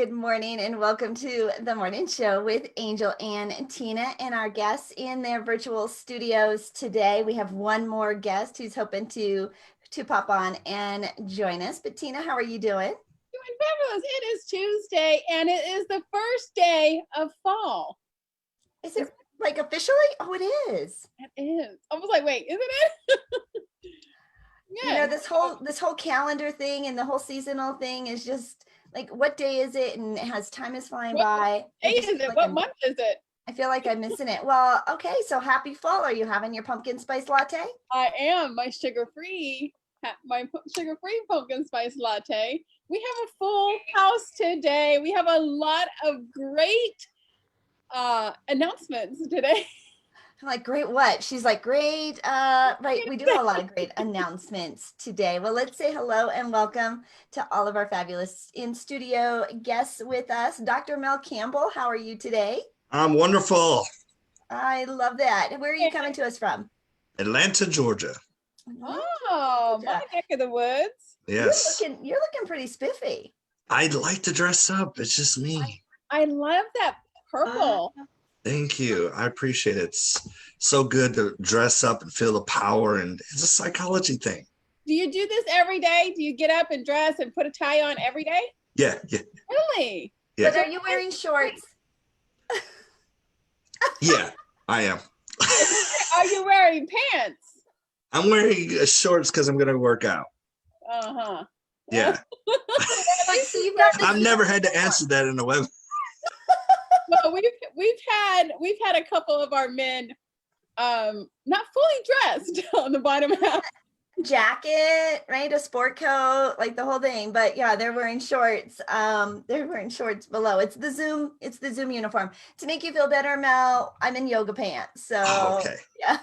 Good morning and welcome to the morning show with Angel and Tina and our guests in their virtual studios today. We have one more guest who's hoping to pop on and join us. But Tina, how are you doing? Doing fabulous. It is Tuesday and it is the first day of fall. Is it like officially? Oh, it is. It is. I was like, wait, isn't it? Yeah. You know, this whole calendar thing and the whole seasonal thing is just like, what day is it? And it has time is flying by. What day is it? What month is it? I feel like I'm missing it. Well, okay, so happy fall. Are you having your pumpkin spice latte? I am. My sugar-free pumpkin spice latte. We have a full house today. We have a lot of great announcements today. I'm like, great what? She's like, great. Right, we do have a lot of great announcements today. Well, let's say hello and welcome to all of our fabulous in-studio guests with us. Dr. Mel Campbell, how are you today? I'm wonderful. I love that. Where are you coming to us from? Atlanta, Georgia. Oh, my neck of the woods. Yes. You're looking pretty spiffy. I like to dress up. It's just me. I love that purple. Thank you. I appreciate it. It's so good to dress up and feel the power, and it's a psychology thing. Do you do this every day? Do you get up and dress and put a tie on every day? Yeah. Really? Yeah. But are you wearing shorts? Yeah, I am. Are you wearing pants? I'm wearing shorts because I'm going to work out. Uh-huh. Yeah. So I've never had to answer that in a web. Well, we've had a couple of our men not fully dressed on the bottom half. Jacket, right? A sport coat, like the whole thing. But yeah, they're wearing shorts. They're wearing shorts below. It's the Zoom uniform. To make you feel better, Mel, I'm in yoga pants. So okay. Yeah.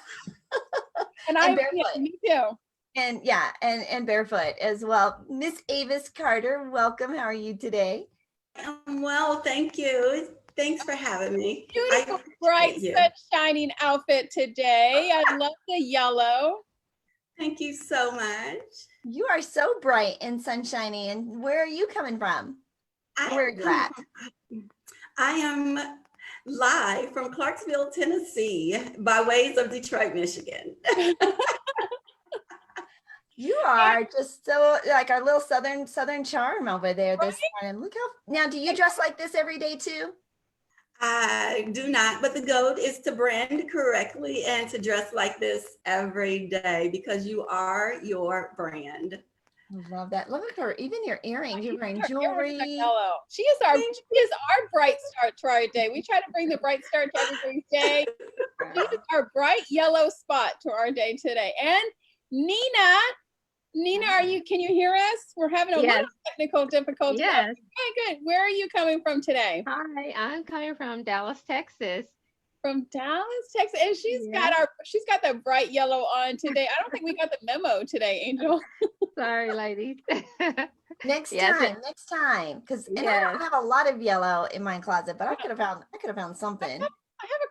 and barefoot. Yeah, me too. And yeah, and barefoot as well. Miss Avis Carter, welcome. How are you today? I'm well, thank you. Thanks for having me. Beautiful, bright, sun-shining outfit today. I love the yellow. Thank you so much. You are so bright and sunshiny. And where are you coming from? Where are you at? I am live from Clarksville, Tennessee, by ways of Detroit, Michigan. You are just so like our little southern charm over there this morning. Look how now. Do you dress like this every day too? I do not, but the goal is to brand correctly and to dress like this every day because you are your brand. I love that. Look at her, even your earrings. You're wearing jewelry. She is our bright start to our day. We try to bring the bright start to everybody's day. She is our bright yellow spot to our day today. And Nena, can you hear us? We're having a little technical difficulty. Yes. Okay, good. Where are you coming from today? Hi, I'm coming from Dallas, Texas. From Dallas, Texas. And she's got the bright yellow on today. I don't think we got the memo today, Angel. Sorry, ladies. Next time. Because I don't have a lot of yellow in my closet, but I could have found something.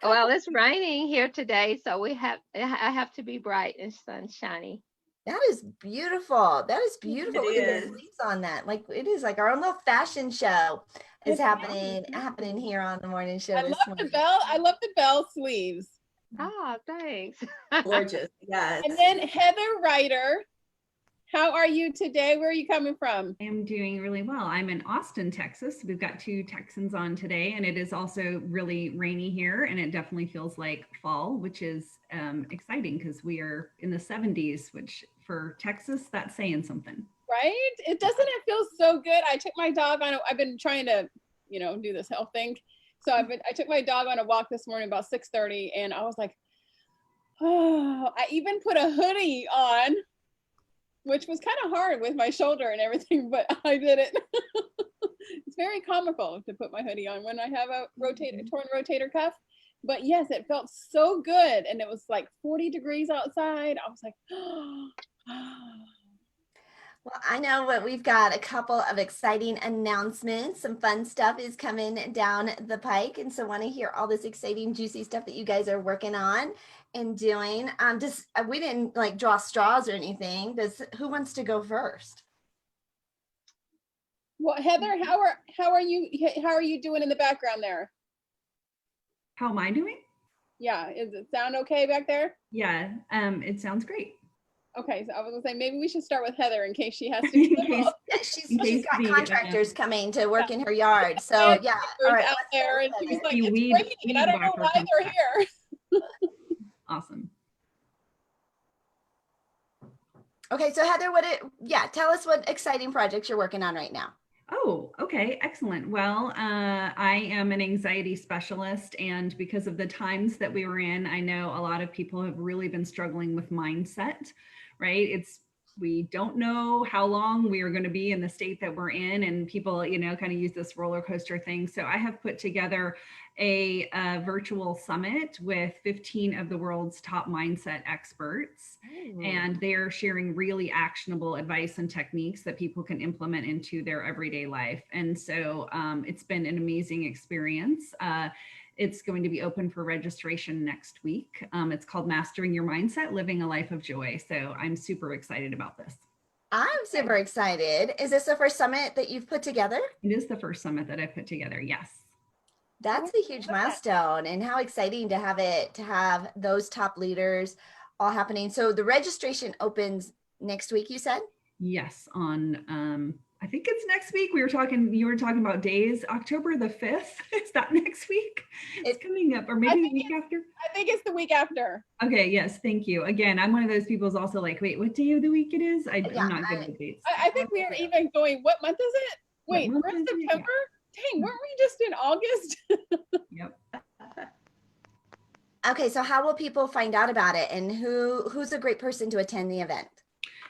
Well, it's raining here today, so I have to be bright and sunshiny. That is beautiful. Look at the sleeves on that. Like it is like our own little fashion show is happening here on the morning show. I love the bell sleeves. Oh, thanks. Gorgeous. Yes. And then Heather Ryder, how are you today? Where are you coming from? I am doing really well. I'm in Austin, Texas. We've got 2 Texans on today, and it is also really rainy here, and it definitely feels like fall, which is exciting because we are in the 70s, which for Texas, that's saying something. Right? It feel so good. I took my dog on I've been trying to, do this health thing. So I took my dog on a walk this morning about 6:30, and I was like, oh, I even put a hoodie on, which was kind of hard with my shoulder and everything, but I did it. It's very comical to put my hoodie on when I have a torn rotator cuff. But yes, it felt so good. And it was like 40 degrees outside. I was like, oh. Well, I know what we've got a couple of exciting announcements. Some fun stuff is coming down the pike. And so want to hear all this exciting, juicy stuff that you guys are working on and doing. We didn't like draw straws or anything. Who wants to go first? Well, Heather, how are you doing in the background there? How am I doing? Yeah, does it sound okay back there? Yeah, it sounds great. Okay, so I was gonna say maybe we should start with Heather in case she has to. In case, Yeah, in she's case got the contractors coming to work in her yard. I So have yeah, neighbors all right. out let's there, start and with she was Heather. like, The "It's weed raining. I don't know whacker why comes they're back. here." Awesome. Okay, so Heather, tell us what exciting projects you're working on right now. Oh, okay, excellent. Well, I am an anxiety specialist, and because of the times that we were in, I know a lot of people have really been struggling with mindset, right? We don't know how long we are going to be in the state that we're in, and people, kind of use this roller coaster thing. So I have put together a virtual summit with 15 of the world's top mindset experts. And they're sharing really actionable advice and techniques that people can implement into their everyday life. And so it's been an amazing experience. It's going to be open for registration next week. It's called Mastering Your Mindset, Living a Life of Joy. So I'm super excited about this. I'm super excited. Is this the first summit that you've put together? It is the first summit that I've put together, yes. That's a huge milestone, and how exciting to have those top leaders all happening. So the registration opens next week, you said? Yes, on I think it's next week. You were talking about days. October the 5th. Is that next week? It's coming up, or maybe the week after. I think it's the week after. Okay, yes, thank you. Again, I'm one of those people who's also like, wait, what day of the week it is? I'm not good with dates. I think we are even going, what month is it? Wait, we're in September? Dang, weren't we just in August? Yep. Okay, so how will people find out about it, and who's a great person to attend the event?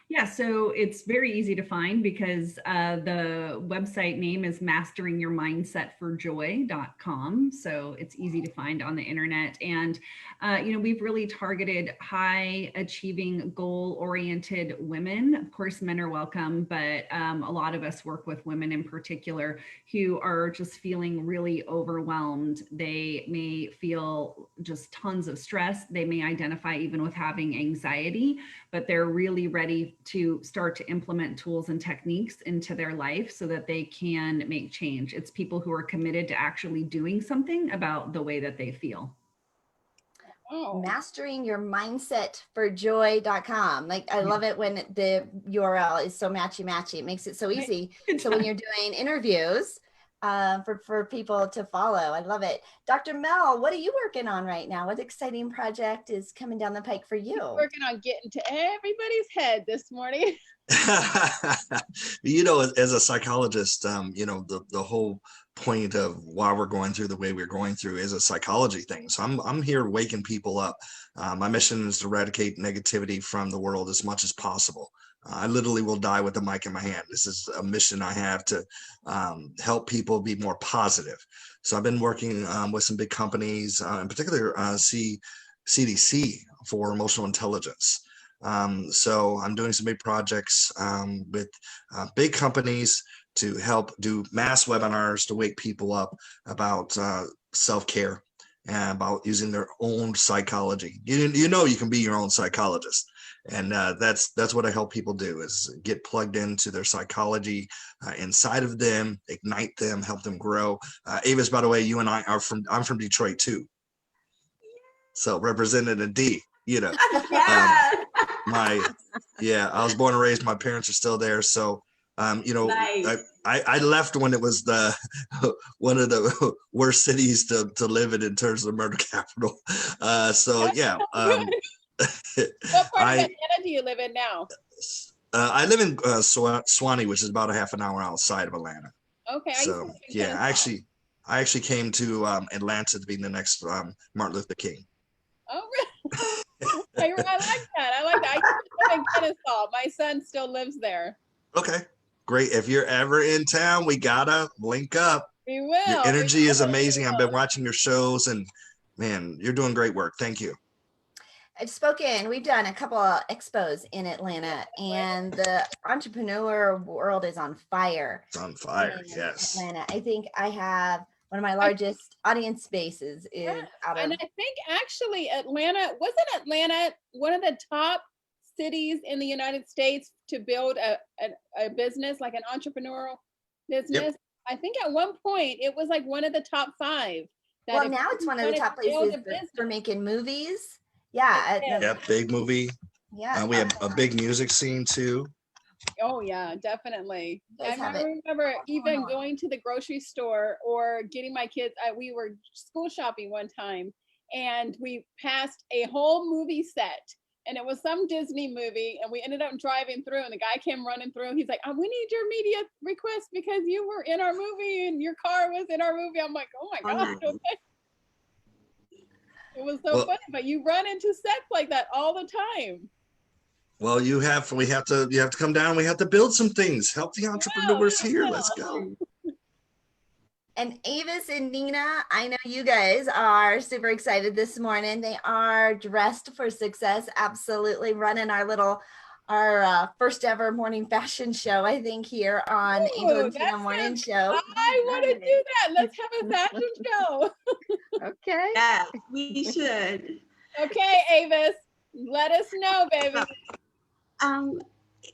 Yeah, so it's very easy to find because the website name is masteringyourmindsetforjoy.com. So it's easy to find on the internet. And, we've really targeted high achieving, goal oriented women. Of course, men are welcome, but a lot of us work with women in particular who are just feeling really overwhelmed. They may feel just tons of stress. They may identify even with having anxiety, but they're really ready to start to implement tools and techniques into their life so that they can make change. It's people who are committed to actually doing something about the way that they feel. Oh. Masteringyourmindsetforjoy.com. Like, I love it when the URL is so matchy. It makes it so easy. So when you're doing interviews, for people to follow. I love it. Dr. Mel, what are you working on right now? What exciting project is coming down the pike for you? Working on getting to everybody's head this morning. As a psychologist, the whole point of why we're going through the way we're going through is a psychology thing. So I'm here waking people up. My mission is to eradicate negativity from the world as much as possible. I literally will die with the mic in my hand. This is a mission I have to help people be more positive. So I've been working with some big companies, in particular CDC for emotional intelligence. So I'm doing some big projects with big companies to help do mass webinars to wake people up about self-care and about using their own psychology. You can be your own psychologist. And that's what I help people do, is get plugged into their psychology inside of them, ignite them, help them grow. Avis, by the way, you and I'm from Detroit too. So represented a D, Yeah. I was born and raised. My parents are still there. So, nice. I left when it was one of the worst cities to live in terms of murder capital. What part of Atlanta do you live in now? I live in Suwanee, which is about a half an hour outside of Atlanta. Okay. So I actually came to Atlanta to be the next Martin Luther King. Oh, really? I like that. I like that. I live in Kennesaw. My son still lives there. Okay, great. If you're ever in town, we gotta link up. We will. Your energy is amazing. I've been watching your shows, and man, you're doing great work. Thank you. We've done a couple of expos in Atlanta, and the entrepreneur world is on fire. It's on fire, yes. Atlanta. I think I have one of my largest audience spaces out of. And I think actually wasn't Atlanta one of the top cities in the United States to build a business, like an entrepreneurial business. I think at one point it was like one of the top 5. Well, now it's one of the top places for making movies. Yeah. Yeah, big movie. Yeah. We have a big music scene too. Oh yeah, definitely. I Guys have it. remember even going to the grocery store or getting my kids. We were school shopping one time, and we passed a whole movie set, and it was some Disney movie, and we ended up driving through, and the guy came running through. He's like, "We need your media request because you were in our movie and your car was in our movie." I'm like, "Oh my god!" Okay. It was so funny, but you run into sets like that all the time. Well, you have to come down. We have to build some things. Help the entrepreneurs here. Let's go. And Avis and Nena, I know you guys are super excited this morning. They are dressed for success, absolutely running our first ever morning fashion show, I think, here on Angel and Tina Morning Show. I want to do that. Let's have a fashion show. Okay. Yeah, we should. Okay, Avis, let us know, baby.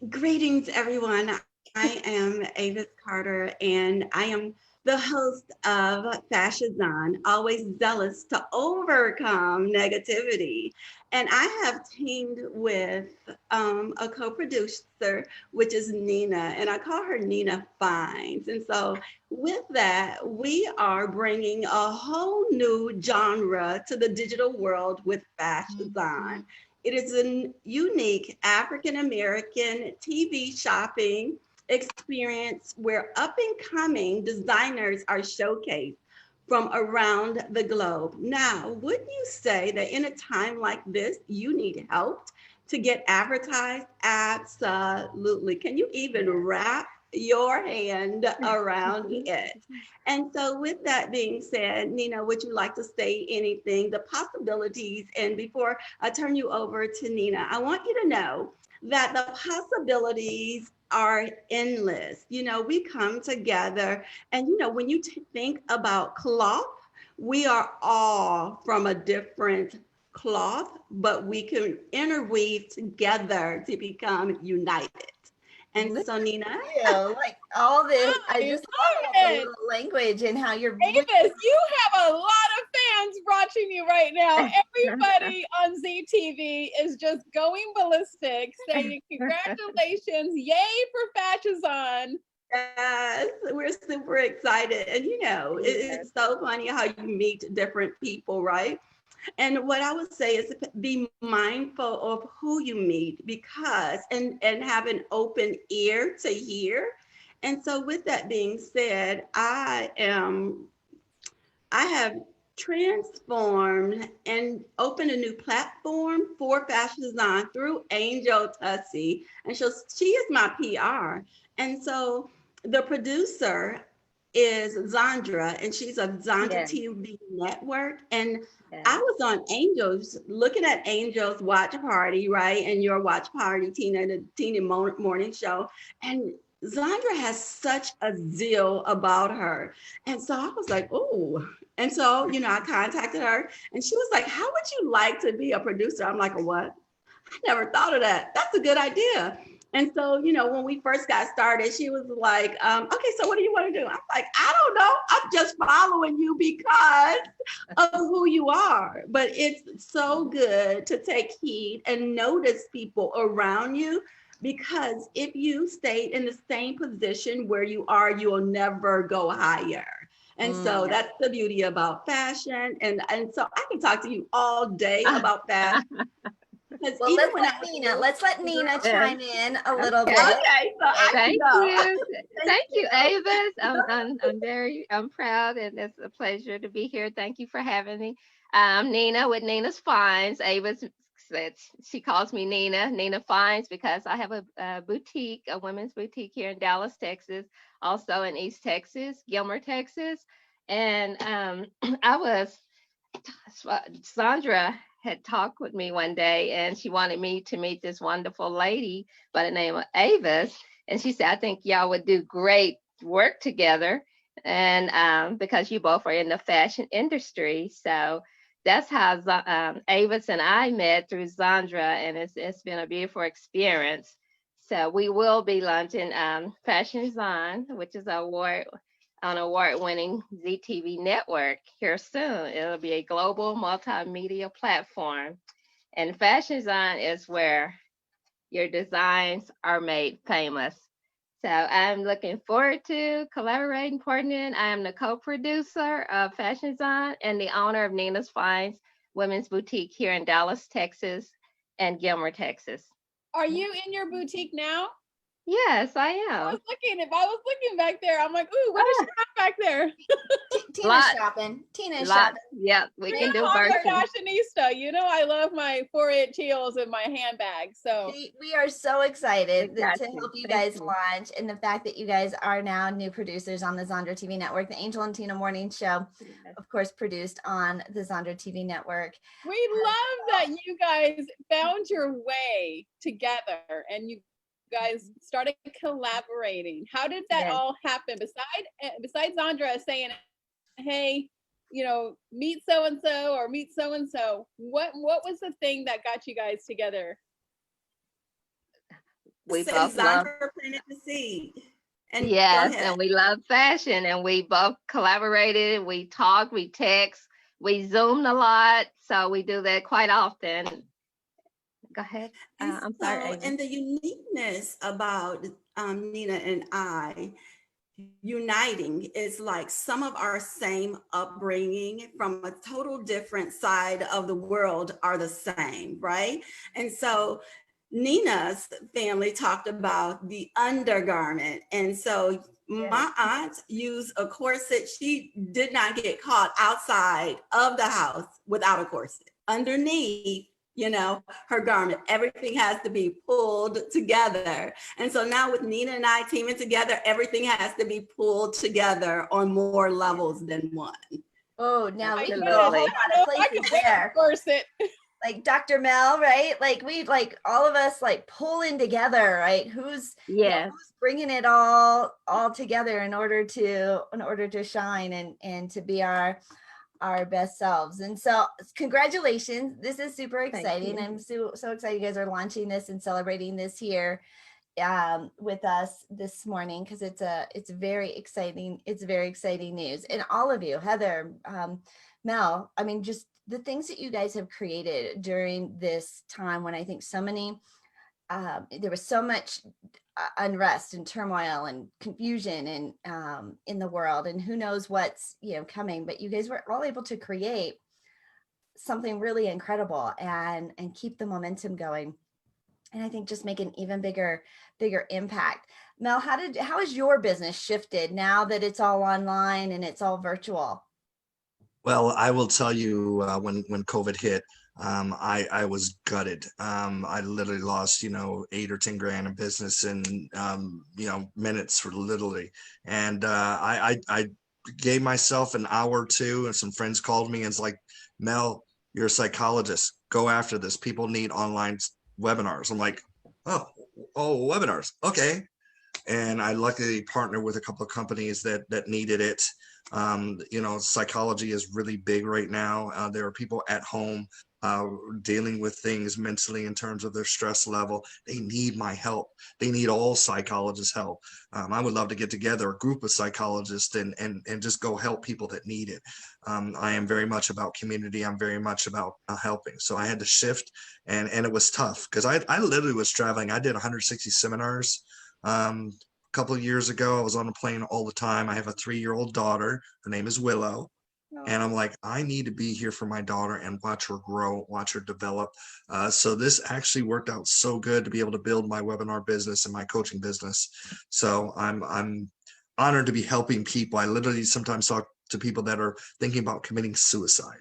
Greetings, everyone. I am Avis Carter, and I am the host of Fashion Zone, always zealous to overcome negativity. And I have teamed with a co-producer, which is Nena, and I call her Nena Finds. And so with that, we are bringing a whole new genre to the digital world with Fashion Zone. It is a unique African-American TV shopping experience where up-and-coming designers are showcased from around the globe. Now, wouldn't you say that in a time like this, you need help to get advertised? Absolutely. Can you even wrap your hand around it? And so with that being said, Nena, would you like to say anything, the possibilities? And before I turn you over to Nena, I want you to know that the possibilities are endless. You know, we come together and, you know, when you think about cloth, we are all from a different cloth, but we can interweave together to become united. And so, Nena, like all this, I just love the little language and how you're. Avis, you have a lot of fans watching you right now. Everybody on ZTV is just going ballistic, saying congratulations, yay for Fashion Zone. Yes, we're super excited. And you know, it's so funny how you meet different people, right? And what I would say is be mindful of who you meet, because and have an open ear to hear. And so with that being said, I have transformed and opened a new platform for Fashion Zone through Angel Tussey. And so she is my PR. And so the producer is Zandra, and she's a Zandra TV network. And I was on Angel's, looking at Angel's watch party, right? And your watch party, Tina, the Tina Morning Show. And Zandra has such a zeal about her. And so I was like, oh. And so, you know, I contacted her and she was like, how would you like to be a producer? I'm like, what? I never thought of that. That's a good idea. And so, you know, when we first got started, she was like, okay, so what do you want to do? I'm like, I don't know. I'm just following you because of who you are. But it's so good to take heed and notice people around you, because if you stay in the same position where you are, you will never go higher. And so that's the beauty about fashion. And so I can talk to you all day about fashion. Well, let's let Nena chime in a little bit. Okay, so thank you, Avis. I'm proud, and it's a pleasure to be here. Thank you for having me. Nena with Nena's Finds. Avis said she calls me Nena Finds, because I have a boutique, a women's boutique here in Dallas, Texas, also in East Texas, Gilmer, Texas, and Sandra had talked with me one day, and she wanted me to meet this wonderful lady by the name of Avis. And she said, I think y'all would do great work together. And because you both are in the fashion industry. So that's how Avis and I met, through Zandra. And it's been a beautiful experience. So we will be launching Fashion Zone, which is an award-winning ZTV network here soon. It'll be a global multimedia platform. And Fashion Zone is where your designs are made famous. So I'm looking forward to collaborating, partnering. I am the co-producer of Fashion Zone and the owner of Nena's Finds Women's Boutique here in Dallas, Texas, and Gilmer, Texas. Are you in your boutique now? Yes, I I am. was looking back there. I'm like, ooh, what does she have back there? Tina's Lot- shopping. Tina's Lot, shopping. yep, we can do I'm a virtual. fashionista. You know, I love my 4-inch heels and my handbag. So We are so excited We got to you. help you Thank guys you. launch, and the fact that you guys are now new producers on the Zondra TV network, the Angel and Tina Morning Show, of course, produced on the Zondra TV network. we love that you guys found your way together and you guys started collaborating. How did that Yes. all happen? Besides Zondra saying, hey, you know, meet so and so or meet so and so. What was the thing that got you guys together? We Say both love, Zondra planted the seed. And go yes, ahead. and we love fashion, and we both collaborated. We talked, we text, we zoomed a lot, so we do that quite often. Go ahead. And I'm sorry, so, Ava. and the uniqueness about Nena and I uniting is like some of our same upbringing from a total different side of the world are the same, right? And so Nina's family talked about the undergarment. And so my aunt used a corset. She did not get caught outside of the house without a corset. Underneath, you know, her garment, everything has to be pulled together. And so now with Nena and I teaming together, everything has to be pulled together on more levels than one. Oh, now we can go a Absolutely. whole lot of places there. Corset. Like Dr. Mel, right? Like we, like all of us, like pulling together, right? Who's Yes. who's bringing it all together in order to shine and to be our best selves. And so congratulations. This is super Thank exciting. you. I'm so excited you guys are launching this and celebrating this here with us this morning, because it's very exciting news. And all of you, Heather, Mel, I mean, just the things that you guys have created during this time when I think so many there was so much unrest and turmoil and confusion and in the world, and who knows what's coming, but you guys were all able to create something really incredible and keep the momentum going, and I think just make an even bigger impact. Mel, how has your business shifted now that it's all online and it's all virtual? Well, I will tell you, when COVID hit, I was gutted. I literally lost, 8 or 10 grand in business in, minutes, for literally. And I gave myself an hour or two, and some friends called me and it's like, Mel, you're a psychologist. Go after this. People need online webinars. I'm like, oh, webinars. Okay. And I luckily partnered with a couple of companies that needed it. Psychology is really big right now. There are people at home dealing with things mentally in terms of their stress level. They need my help. They need all psychologists' help. I would love to get together a group of psychologists and just go help people that need it. I am very much about community. I'm very much about helping. So I had to shift, and it was tough because I literally was traveling. I did 160 seminars. A couple of years ago, I was on a plane all the time. I have a 3-year-old daughter. Her name is Willow. And I'm like, I need to be here for my daughter and watch her grow, watch her develop. So this actually worked out so good to be able to build my webinar business and my coaching business. So I'm honored to be helping people. I literally sometimes talk to people that are thinking about committing suicide.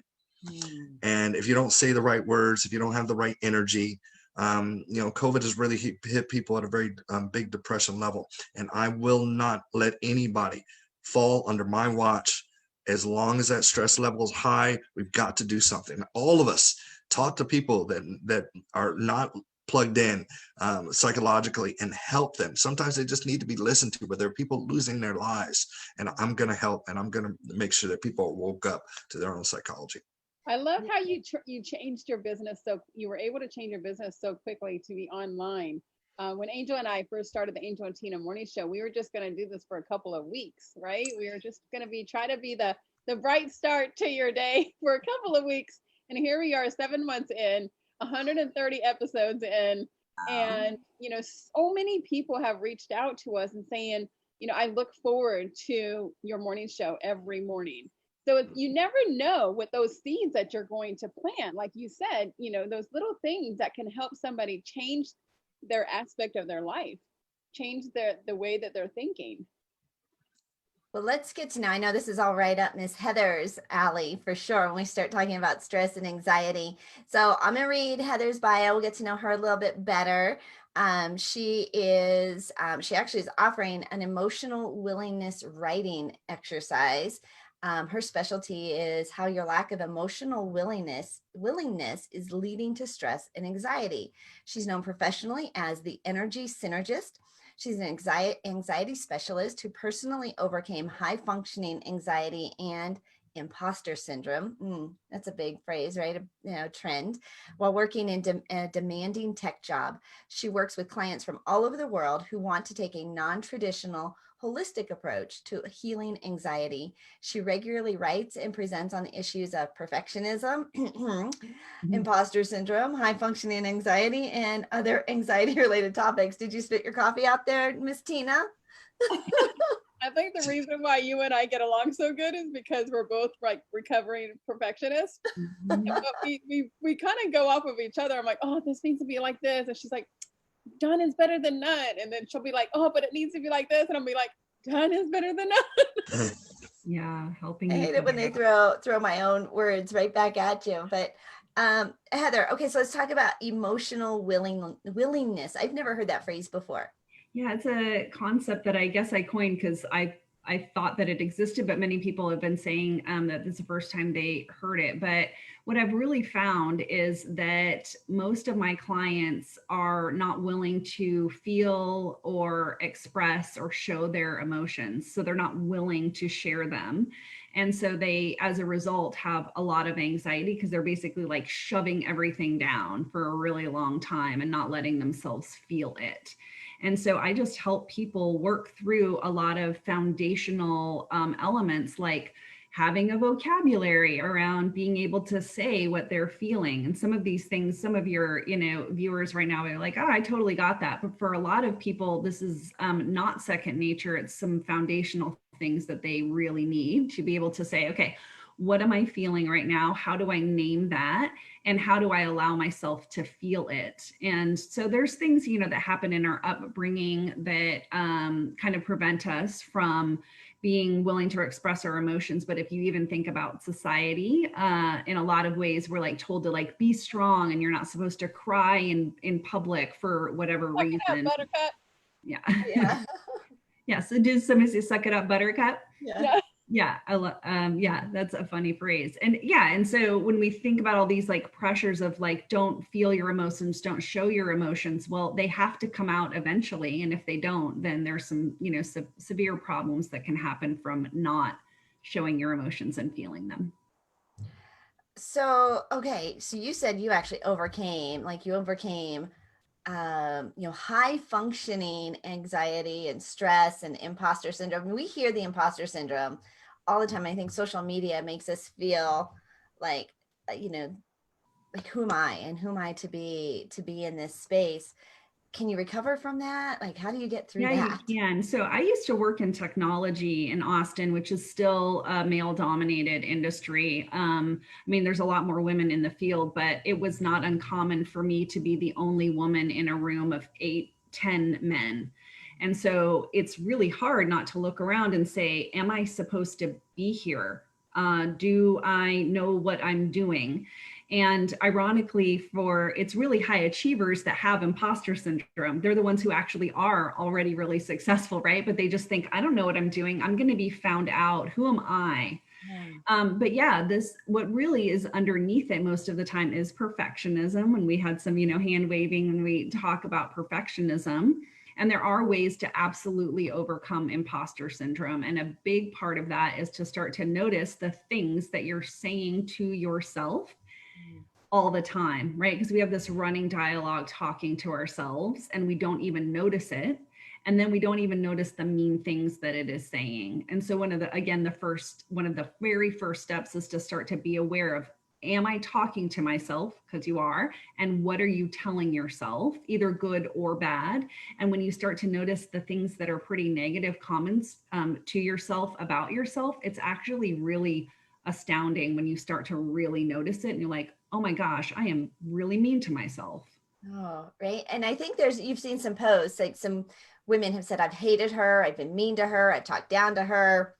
And if you don't say the right words, if you don't have the right energy, COVID has really hit people at a very big depression level. And I will not let anybody fall under my watch. As long as that stress level is high, we've got to do something. All of us talk to people that are not plugged in psychologically and help them. Sometimes they just need to be listened to, but there are people losing their lives, and I'm going to help, and I'm going to make sure that people woke up to their own psychology. I love how you changed your business. So you were able to change your business so quickly to be online. when Angel and I first started the Angel and Tina morning show, we were just going to do this for a couple of weeks, right? We were just going to try to be the bright start to your day for a couple of weeks. And here we are 7 months in, 130 episodes in. And, so many people have reached out to us and saying, I look forward to your morning show every morning. So you never know what those seeds that you're going to plant, like you said, those little things that can help somebody change their aspect of their life, change the way that they're thinking. Well, let's get to know. I know this is all right up Miss Heather's alley for sure when we start talking about stress and anxiety. So I'm going to read Heather's bio. We'll get to know her a little bit better. She actually is offering an emotional willingness writing exercise. Her specialty is how your lack of emotional willingness is leading to stress and anxiety. She's known professionally as the energy synergist. She's an anxiety specialist who personally overcame high functioning anxiety and imposter syndrome. That's a big phrase, right? Trend. While working in a demanding tech job, she works with clients from all over the world who want to take a non-traditional holistic approach to healing anxiety. She regularly writes and presents on the issues of perfectionism, imposter syndrome, high functioning anxiety, and other anxiety related topics. Did you spit your coffee out there, Miss Tina? I think the reason why you and I get along so good is because we're both like recovering perfectionists. But we kind of go off of each other. I'm like, oh, this needs to be like this. And she's like, done is better than none. And then she'll be like, oh, but it needs to be like this. And I'll be like, done is better than none. Yeah, helping. I hate it when they throw my own words right back at you. But Heather, okay, so let's talk about emotional willingness. I've never heard that phrase before. Yeah, it's a concept that I guess I coined because I thought that it existed, but many people have been saying that this is the first time they heard it. But what I've really found is that most of my clients are not willing to feel or express or show their emotions. So they're not willing to share them. And so they, as a result, have a lot of anxiety because they're basically like shoving everything down for a really long time and not letting themselves feel it. And so I just help people work through a lot of foundational elements like having a vocabulary around being able to say what they're feeling. And some of these things, some of your, viewers right now are like, oh, I totally got that. But for a lot of people, this is not second nature. It's some foundational things that they really need to be able to say, okay, what am I feeling right now? How do I name that? And how do I allow myself to feel it? And so there's things, that happen in our upbringing that kind of prevent us from being willing to express our emotions. But if you even think about society, in a lot of ways, we're like told to like be strong and you're not supposed to cry in public for whatever reason. Buttercup. Yeah. Yeah. Yeah. So did somebody say suck it up, buttercup? Yeah. Yeah, yeah, that's a funny phrase. And yeah, and so when we think about all these like pressures of like, don't feel your emotions, don't show your emotions, well, they have to come out eventually. And if they don't, then there's some, severe problems that can happen from not showing your emotions and feeling them. So, okay, so you said you actually overcame high functioning anxiety and stress and imposter syndrome. We hear the imposter syndrome all the time. I think social media makes us feel like, like who am I and who am I to be in this space? Can you recover from that? Like, how do you get through that? Yeah, you can. So I used to work in technology in Austin, which is still a male dominated industry. There's a lot more women in the field, but it was not uncommon for me to be the only woman in a room of 8-10 men. And so it's really hard not to look around and say, am I supposed to be here? Do I know what I'm doing? And ironically, it's really high achievers that have imposter syndrome. They're the ones who actually are already really successful, right? But they just think, I don't know what I'm doing. I'm going to be found out. Who am I? But yeah, what really is underneath it most of the time is perfectionism. When we had some, hand waving when we talk about perfectionism. And there are ways to absolutely overcome imposter syndrome. And a big part of that is to start to notice the things that you're saying to yourself all the time, right? Because we have this running dialogue talking to ourselves and we don't even notice it. And then we don't even notice the mean things that it is saying. And so one of the very first steps is to start to be aware of, am I talking to myself? Because you are. And what are you telling yourself, either good or bad? And when you start to notice the things that are pretty negative comments to yourself about yourself, it's actually really astounding when you start to really notice it and you're like, oh my gosh, I am really mean to myself. Oh, right. And I think you've seen some posts, like some women have said, I've hated her, I've been mean to her, I talked down to her,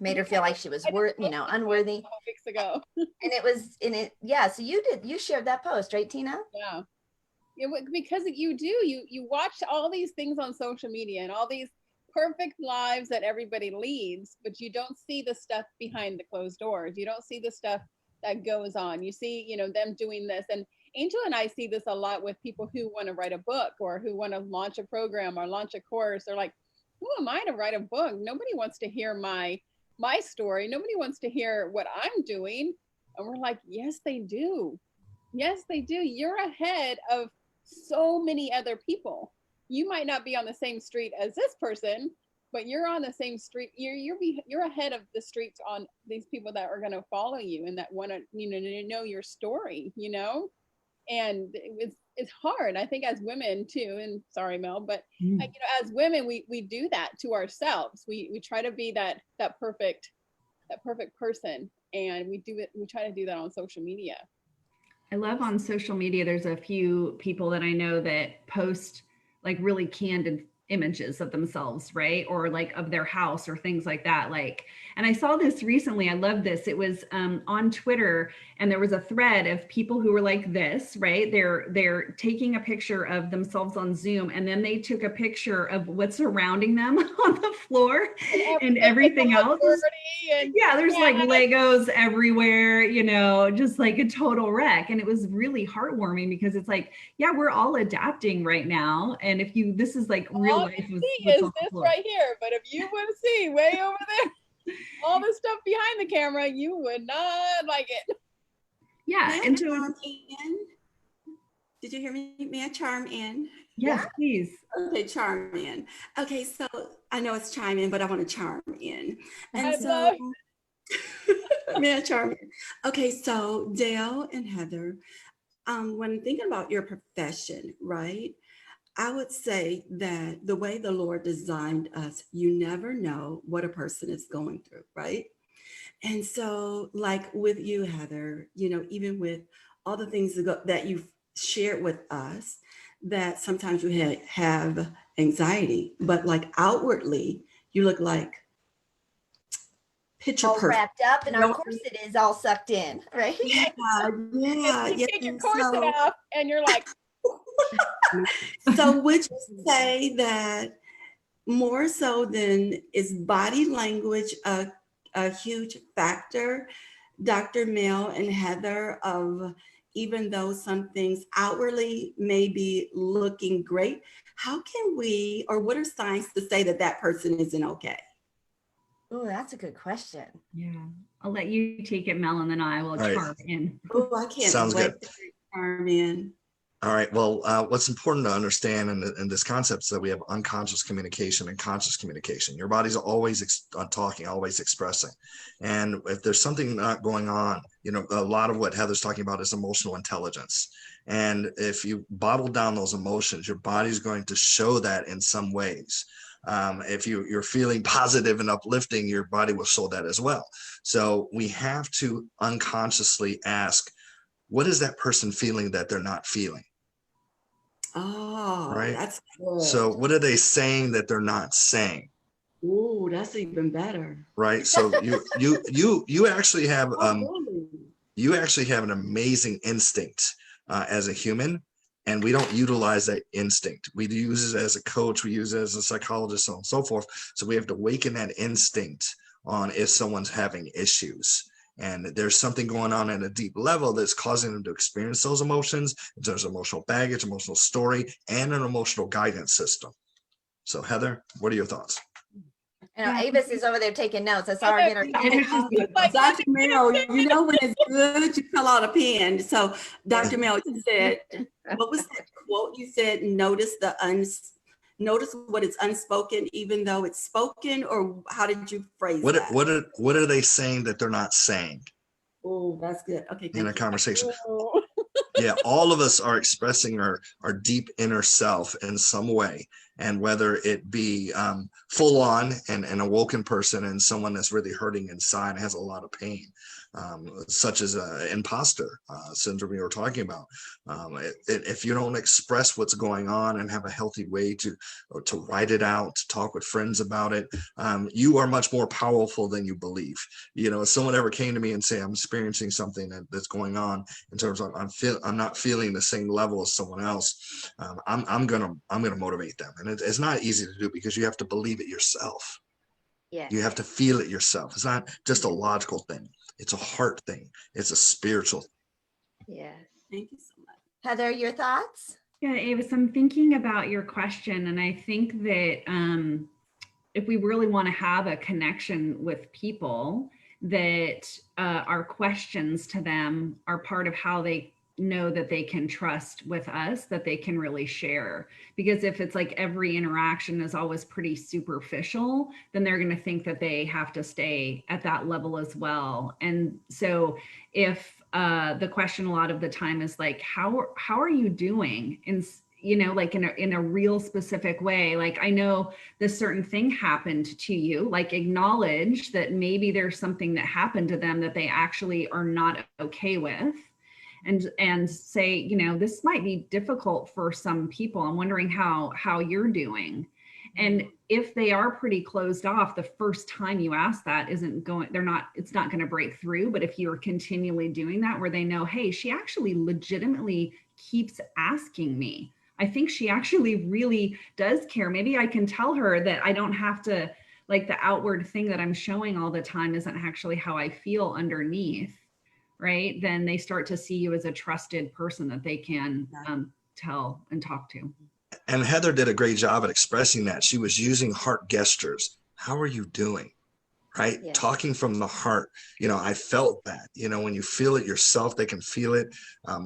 made her feel like she was unworthy. A couple weeks ago. And it was yeah. So you shared that post, right, Tina? Yeah. Because you watch all these things on social media and all these perfect lives that everybody leads, but you don't see the stuff behind the closed doors. You don't see the stuff that goes on. You see, them doing this. And Angel and I see this a lot with people who want to write a book or who want to launch a program or launch a course. They're like, who am I to write a book? Nobody wants to hear my story. Nobody wants to hear what I'm doing. And we're like, yes, they do. Yes, they do. You're ahead of so many other people. You might not be on the same street as this person, but you're on the same street. You're ahead of the streets on these people that are going to follow you and that want to know your story. And it's hard. I think as women too. And sorry, Mel, but as women, we do that to ourselves. We try to be that perfect person, and we try to do that on social media. I love on social media, there's a few people that I know that post like really candid images of themselves, right? Or like of their house or things like that. And I saw this recently. I love this. It was on Twitter, and there was a thread of people who were like this, right? They're taking a picture of themselves on Zoom, and then they took a picture of what's surrounding them on the floor and everything else. There's like Legos everywhere, just like a total wreck. And it was really heartwarming because it's like, yeah, we're all adapting right now. And this is like real life. Is this right here, but if you would see way over there, all the stuff behind the camera, you would not like it. Yeah. And so, did you hear me? May I charm in? Yes, please. Okay, charm in. Okay, so I know it's chime in, but I want to charm in. And may I charm in? Okay, so Dale and Heather, when thinking about your profession, right? I would say that the way the Lord designed us, you never know what a person is going through, right? And so like with you, Heather, even with all the things that you've shared with us, that sometimes you have anxiety, but like outwardly, you look like picture all perfect. Wrapped up in our corset is all sucked in, right? Yeah. You take your corset off and you're like, so would you say that more so than is body language a huge factor, Dr. Mel and Heather, of even though some things outwardly may be looking great, how can we, or what are signs to say that person isn't okay? Oh, that's a good question. Yeah, I'll let you take it, Mel, and then I will charm in. Oh, I can't. Sounds good. Charm in. All right. Well, what's important to understand in this concept is that we have unconscious communication and conscious communication. Your body's always talking, always expressing. And if there's something not going on, a lot of what Heather's talking about is emotional intelligence. And if you bottle down those emotions, your body's going to show that in some ways. If you're feeling positive and uplifting, your body will show that as well. So we have to unconsciously ask, what is that person feeling that they're not feeling? Oh, right. That's good. So what are they saying that they're not saying? Ooh, that's even better. Right. So you actually have you actually have an amazing instinct as a human, and we don't utilize that instinct. We use it as a coach, we use it as a psychologist, so on and so forth. So we have to awaken that instinct on if someone's having issues. And there's something going on at a deep level that's causing them to experience those emotions. There's emotional baggage, emotional story, and an emotional guidance system. So Heather, what are your thoughts? You know, Yeah. Avis is over there taking notes. I saw her get her. Like, Dr. Mel, you know when it's good, you pull out a pen. So Dr. Mel, you said, what was that quote you said? Notice what is unspoken, even though it's spoken, or how did you phrase What that? what are they saying that they're not saying Oh, that's good. Okay, in a thank you. conversation? ooh. Yeah, all of us are expressing our deep inner self in some way, and whether it be full on and an awoken person and someone that's really hurting inside and has a lot of pain, such as imposter syndrome you were talking about. If you don't express what's going on and have a healthy way to write it out, to talk with friends about it, you are much more powerful than you believe. You know, if someone ever came to me and say, I'm experiencing something that's going on in terms of I'm not feeling the same level as someone else, I'm gonna motivate them, and it's not easy to do because you have to believe it yourself. Yes. You have to feel it yourself. It's not just a logical thing. It's a heart thing. It's a spiritual thing. Yes. Thank you so much. Heather, your thoughts? Yeah, Avis, I'm thinking about your question, and I think that if we really want to have a connection with people, that our questions to them are part of how they know that they can trust with us, that they can really share. Because if it's like every interaction is always pretty superficial, then they're going to think that they have to stay at that level as well. And so if the question a lot of the time is like, how are you doing? And you know, like in a real specific way, like, I know this certain thing happened to you, like acknowledge that maybe there's something that happened to them that they actually are not okay with, and say, you know, this might be difficult for some people. I'm wondering how you're doing. And if they are pretty closed off, the first time you ask that it's not going to break through. But if you're continually doing that, where they know, hey, she actually legitimately keeps asking me, I think she actually really does care. Maybe I can tell her that I don't have to, like, the outward thing that I'm showing all the time isn't actually how I feel underneath, right? Then they start to see you as a trusted person that they can tell and talk to. And Heather did a great job at expressing that. She was using heart gestures. How are you doing? Right? Yeah. Talking from the heart. You know, I felt that. You know, when you feel it yourself, they can feel it.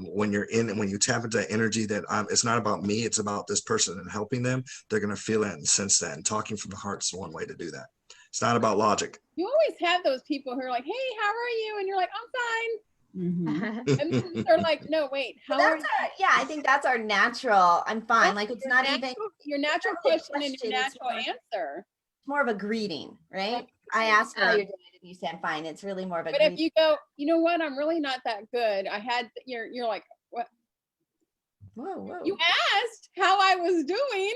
When you're in and when you tap into that energy that it's not about me, it's about this person and helping them, they're going to feel it and sense that. And talking from the heart is one way to do that. It's not about logic. You always have those people who are like, hey, how are you? And you're like, I'm fine. Mm-hmm. And then they're like, no, wait, how are you? Yeah, I think that's our natural, I'm fine. Like, it's not even your natural not a question and your question, it's natural more- answer. more of a greeting, right? I asked how you're doing and you said fine. It's really more of a But greeting. if you go, you know what, I'm really not that good. You're like, what? Whoa. You asked how I was doing,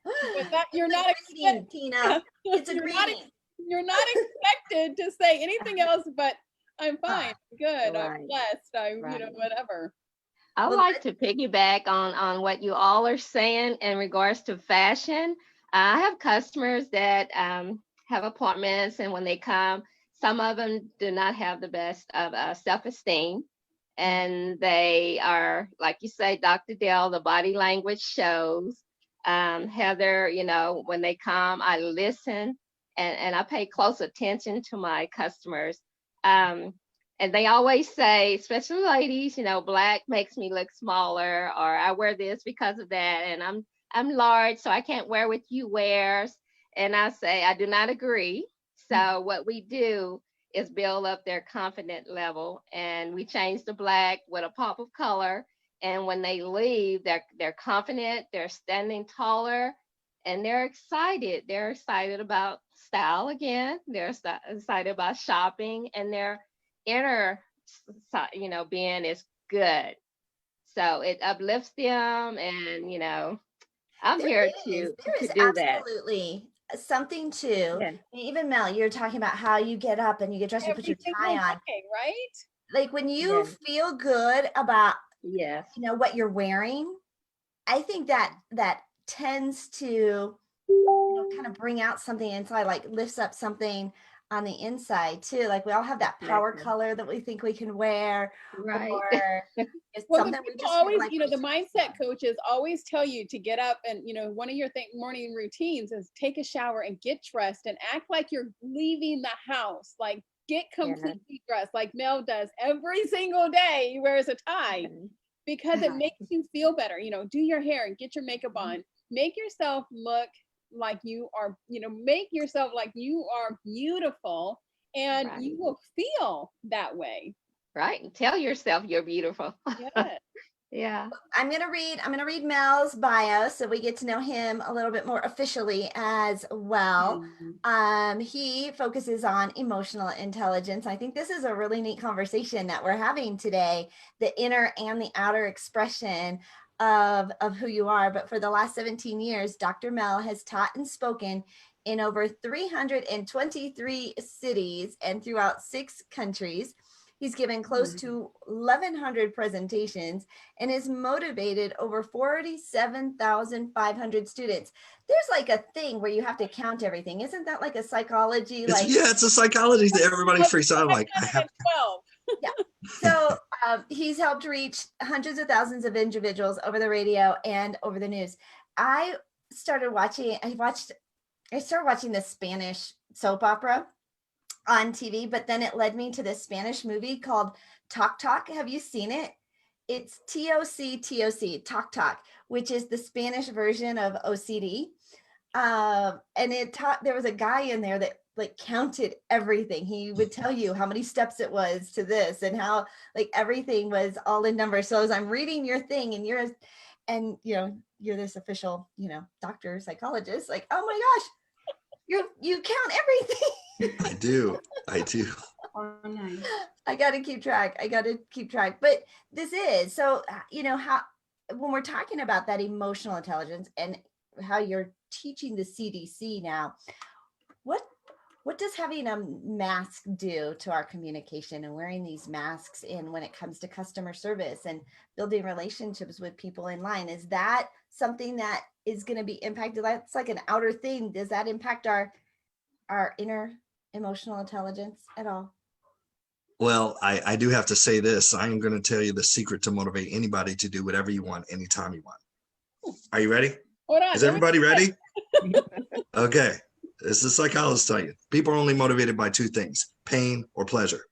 but that you're It's a not greeting, Tina. It's a greeting. You're not expected to say anything else but I'm fine, good, I'm Right. blessed, I'm Right. whatever. I Well, like to piggyback on what you all are saying in regards to fashion. I have customers that have appointments, and when they come, some of them do not have the best of self-esteem. And they are, like you say, Dr. Dell, the body language shows. Heather, you know, when they come, I listen and I pay close attention to my customers. And they always say, especially ladies, you know, black makes me look smaller, or I wear this because of that, and I'm large, so I can't wear what you wears. And I say, I do not agree. So what we do is build up their confident level, and we change the black with a pop of color. And when they leave, they're confident, they're standing taller, and they're excited. They're excited about style again. They're excited about shopping, and their inner, you know, being is good. So it uplifts them, and you know, I'm here There to is do that. absolutely something to, Yeah. even Mel, you're talking about how you get up and you get dressed, you put Every your single tie on. day, right? Like, when you Yeah. feel good about, Yes. you know, what you're wearing, I think that tends to, you know, kind of bring out something inside, like lifts up something. on the inside too. Like we all have that power Exactly. color that we think we can wear, Right. or it's Well, the something we people just feel always, like you know, we're the supposed mindset to. coaches always tell you to get up and, you know, one of your morning routines is take a shower and get dressed and act like you're leaving the house. Like get Yeah. completely dressed, like Mel does every single day. He wears a tie because it makes you feel better. You know, do your hair and get your makeup on. Make yourself look like you are, you know, make yourself like you are beautiful, and Right. you will feel that way. Right. And tell yourself you're beautiful. Yeah. Yeah. I'm gonna read Mel's bio so we get to know him a little bit more officially as well. He focuses on emotional intelligence. I think this is a really neat conversation that we're having today, the inner and the outer expression of who you are. But for the last 17 years, Dr. Mel has taught and spoken in over 323 cities and throughout 6 countries. He's given close to 1,100 presentations and has motivated over 47,500 students. There's like a thing where you have to count everything. Isn't that like a psychology? It's, Like, yeah, it's a psychology that everybody freaks out. Like, I have 12. yeah. So he's helped reach hundreds of thousands of individuals over the radio and over the news. I started watching this Spanish soap opera on TV, but then it led me to this Spanish movie called Talk Talk. Have you seen it? It's TOC, Talk Talk, which is the Spanish version of OCD. And there was a guy in there that like counted everything. He would tell you how many steps it was to this and how like everything was all in numbers. So as I'm reading your thing and you're this official, doctor, psychologist, like, oh my gosh, you count everything. I do. Oh, nice. I got to keep track. But this is so, how, when we're talking about that emotional intelligence and how you're teaching the CDC now, what does having a mask do to our communication and wearing these masks in when it comes to customer service and building relationships with people in line? Is that something that is going to be impacted? That's like an outer thing. Does that impact our inner emotional intelligence at all? Well, I do have to say this. I am going to tell you the secret to motivate anybody to do whatever you want, anytime you want. Are you ready? Hold on. Is everybody ready? Okay. This is a psychologist telling you. People are only motivated by 2 things, pain or pleasure.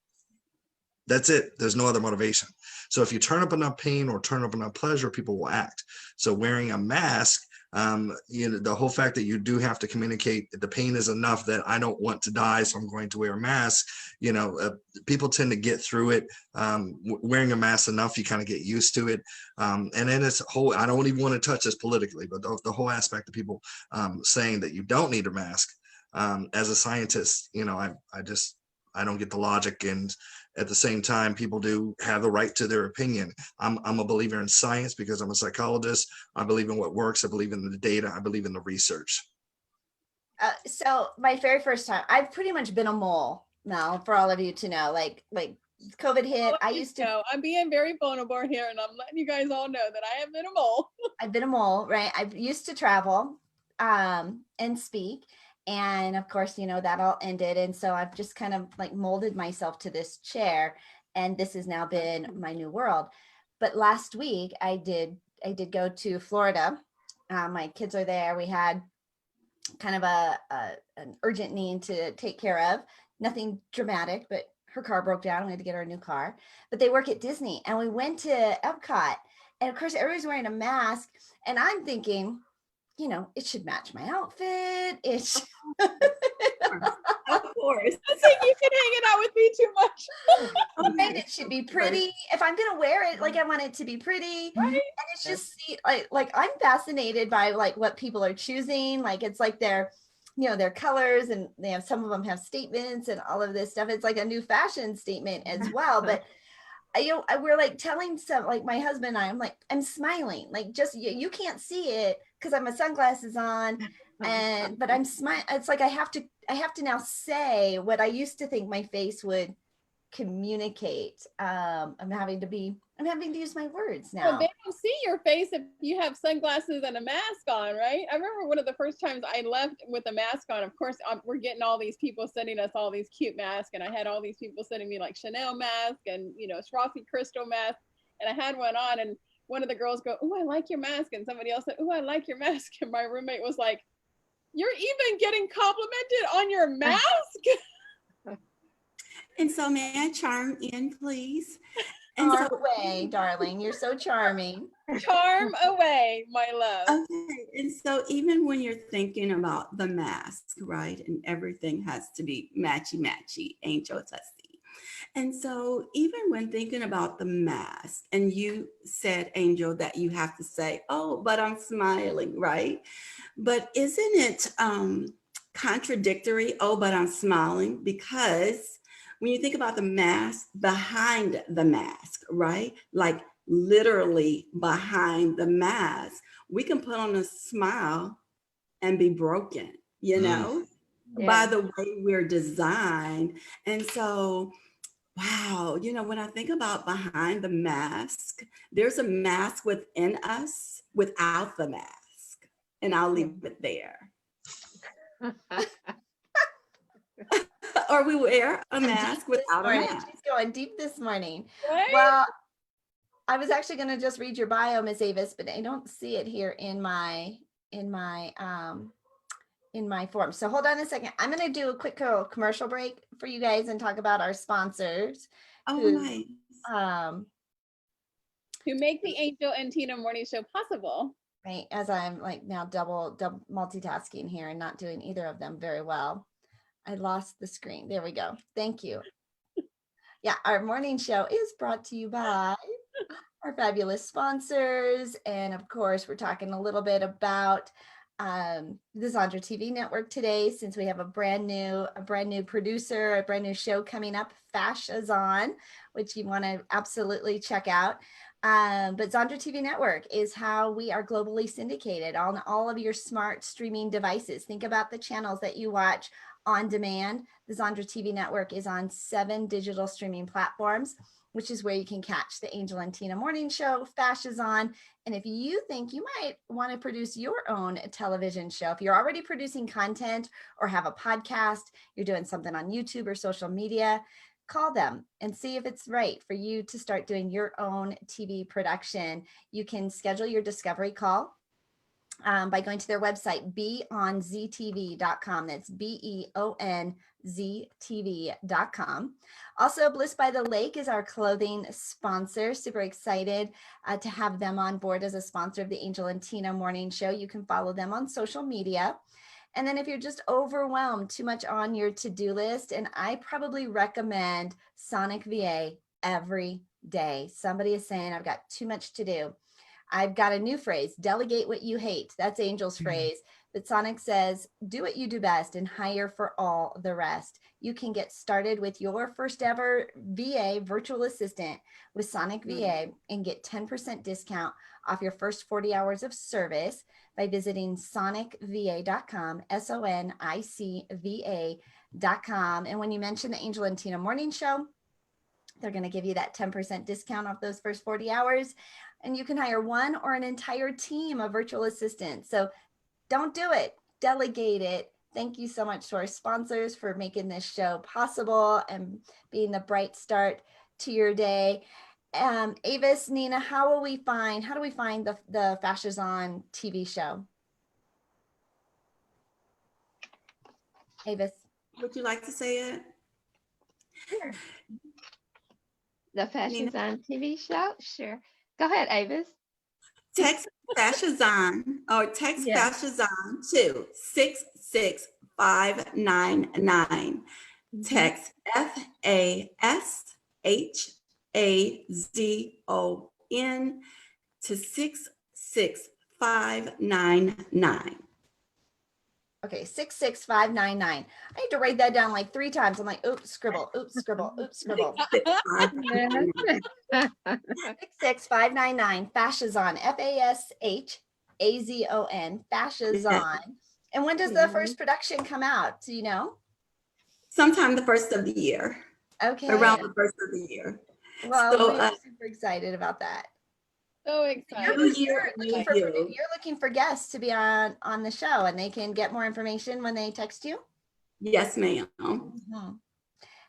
That's it. There's no other motivation. So if you turn up enough pain or turn up enough pleasure, people will act. So wearing a mask, the whole fact that you do have to communicate, the pain is enough that I don't want to die, so I'm going to wear a mask. People tend to get through it. Wearing a mask enough, you kind of get used to it. And then it's whole, I don't even want to touch this politically, but the whole aspect of people saying that you don't need a mask. As a scientist, I don't get the logic, and at the same time, people do have the right to their opinion. I'm a believer in science because I'm a psychologist. I believe in what works. I believe in the data. I believe in the research. So my very first time, I've pretty much been a mole now, for all of you to know, like COVID hit. I used to know. I'm being very vulnerable here, and I'm letting you guys all know that I have been a mole. I've been a mole, right? I've used to travel and speak. And of course, that all ended. And so I've just kind of like molded myself to this chair. And this has now been my new world. But last week I did go to Florida. My kids are there. We had kind of an urgent need to take care of. Nothing dramatic, but her car broke down. We had to get her a new car. But they work at Disney. And we went to Epcot. And of course, everybody's wearing a mask. And I'm thinking, it should match my outfit. Of course. I think you can hang it out with me too much. Right? It should be pretty. If I'm gonna wear it, like I want it to be pretty. Right? And it's just like I'm fascinated by like what people are choosing. Like it's like their colors, and they have, some of them have statements and all of this stuff. It's like a new fashion statement as well. But we're like telling some, like my husband and I'm like, I'm smiling, like just you can't see it because I have my sunglasses on, but I'm smiling. It's like I have to now say what I used to think my face would communicate. I'm having to be I'm having to use my words Well, now. they don't see your face if you have sunglasses and a mask on, right? I remember one of the first times I left with a mask on. Of course, we're getting all these people sending us all these cute masks, and I had all these people sending me like Chanel mask and Swarovski crystal mask, and I had one on, and one of the girls go, "Oh, I like your mask," and somebody else said, "Oh, I like your mask," and my roommate was like, "You're even getting complimented on your mask?" And so may I charm in, please? And Charm so, away, darling. You're so charming. Charm away, my love. okay, and so even when you're thinking about the mask, right, and everything has to be matchy, Angel Tessie. And so even when thinking about the mask, and you said, Angel, that you have to say, "Oh, but I'm smiling," right? But isn't it contradictory? "Oh, but I'm smiling," because when you think about the mask, behind the mask, right? Like literally behind the mask, we can put on a smile and be broken, by the way we're designed. And so, wow, when I think about behind the mask, there's a mask within us without the mask. And I'll leave it there. Or we wear a mask without a mask. She's going deep this morning. Right? Well, I was actually going to just read your bio, Miss Avis, but I don't see it here in my form. So hold on a second. I'm going to do a quick commercial break for you guys and talk about our sponsors. Oh, nice. Who make the Angel and Tina Morning Show possible. Right, as I'm like now double multitasking here and not doing either of them very well. I lost the screen. There we go. Thank you. Yeah, our morning show is brought to you by our fabulous sponsors. And of course, we're talking a little bit about the Zandra TV network today, since we have a brand new producer, a brand new show coming up, Fashions On, which you want to absolutely check out. But Zandra TV network is how we are globally syndicated on all of your smart streaming devices. Think about the channels that you watch on demand. The Zandra TV network is on 7 digital streaming platforms, which is where you can catch the Angel and Tina Morning Show, Fashions On. And if you think you might want to produce your own television show, if you're already producing content or have a podcast, you're doing something on YouTube or social media, call them and see if it's right for you to start doing your own TV production. You can schedule your discovery call by going to their website, beonztv.com. That's beonztv.com. Also, Bliss by the Lake is our clothing sponsor. Super excited to have them on board as a sponsor of the Angel and Tina Morning Show. You can follow them on social media. And then if you're just overwhelmed, too much on your to-do list, and I probably recommend Sonic VA every day. Somebody is saying, I've got too much to do. I've got a new phrase, delegate what you hate. That's Angel's phrase. But Sonic says, do what you do best and hire for all the rest. You can get started with your first ever VA virtual assistant with Sonic VA and get 10% discount off your first 40 hours of service by visiting sonicva.com, sonicva.com. And when you mention the Angel and Tina Morning Show, they're going to give you that 10% discount off those first 40 hours. And you can hire one or an entire team of virtual assistants. So don't do it, delegate it. Thank you so much to our sponsors for making this show possible and being the bright start to your day. Avis, Nena, how do we find the Fashions On TV show? Avis. Would you like to say it? Sure. The Fashions On TV show? Sure. Go ahead, Avis. Text Fashions On or text Fashions On to 66599. Text FASHAZON to 66599. Okay, 66599. I had to write that down like 3 times. I'm like, oops, scribble, oops, scribble, oops, scribble. 66599. Fashions On, FASHAZON, Fashions On. And when does the first production come out? Do you know? Sometime the first of the year. Okay. Around the first of the year. Well, So, we're super excited about that. So You're, excited. New you're year, looking new for you. you're looking for guests to be on the show, and they can get more information when they text you. Yes, ma'am. Mhm.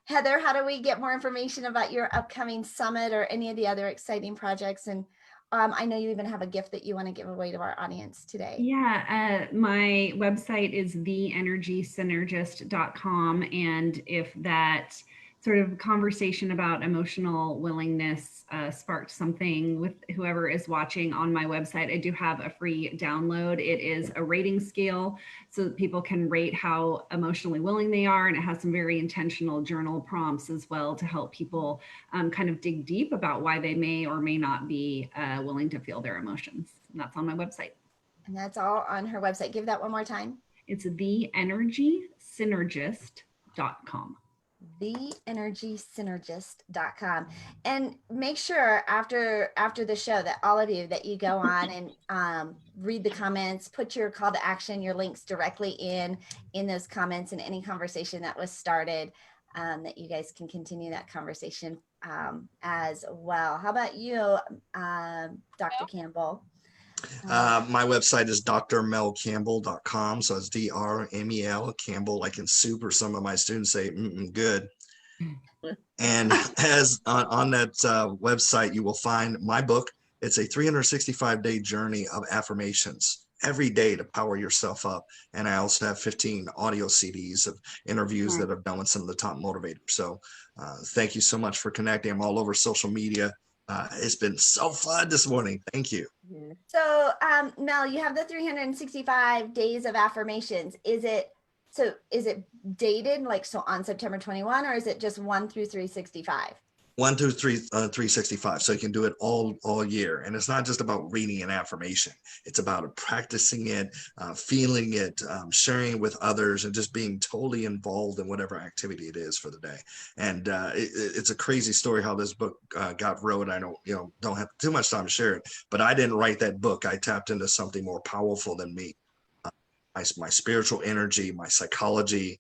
Heather, how do we get more information about your upcoming summit or any of the other exciting projects? And I know you even have a gift that you want to give away to our audience today. Yeah, my website is theenergysynergist.com. And if that sort of conversation about emotional willingness sparked something with whoever is watching on my website, I do have a free download. It is a rating scale so that people can rate how emotionally willing they are. And it has some very intentional journal prompts as well to help people kind of dig deep about why they may or may not be willing to feel their emotions. And that's on my website. And that's all on her website. Give that one more time. It's theenergysynergist.com. theenergysynergist.com. And make sure after the show that all of you that you go on and read the comments, put your call to action, your links directly in those comments and any conversation that was started, that you guys can continue that conversation as well. How about you, Dr. Campbell? My website is drmelcampbell.com. So it's DRMEL Campbell, like in soup, or some of my students say, good. And as on that website, you will find my book. It's a 365-day journey of affirmations every day to power yourself up. And I also have 15 audio CDs of interviews that I've done with some of the top motivators. So thank you so much for connecting. I'm all over social media. It's been so fun this morning. Thank you. So, Mel, you have the 365 days of affirmations. Is it dated like so on September 21, or is it just 1 through 365? 1 through 365. So you can do it all year. And it's not just about reading an affirmation. It's about practicing it, feeling it, sharing it with others, and just being totally involved in whatever activity it is for the day. And it's a crazy story how this book got wrote. I don't have too much time to share it, but I didn't write that book. I tapped into something more powerful than me. My spiritual energy, my psychology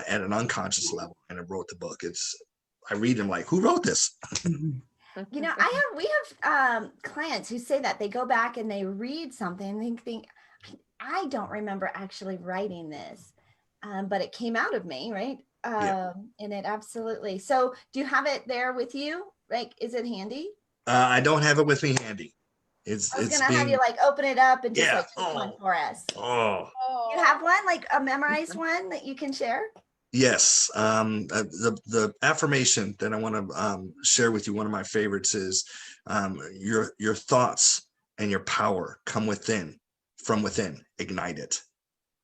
at an unconscious level, and I wrote the book. I read them like, who wrote this? We have clients who say that they go back and they read something and they think, I don't remember actually writing this, but it came out of me, right? Yeah. And it absolutely. So do you have it there with you? Like, is it handy? I don't have it with me handy. I was gonna have you like open it up and just like pick one for us. Oh. You have one, like a memorized one that you can share? Yes. The affirmation that I want to share with you, one of my favorites is your thoughts and your power come from within, ignite it.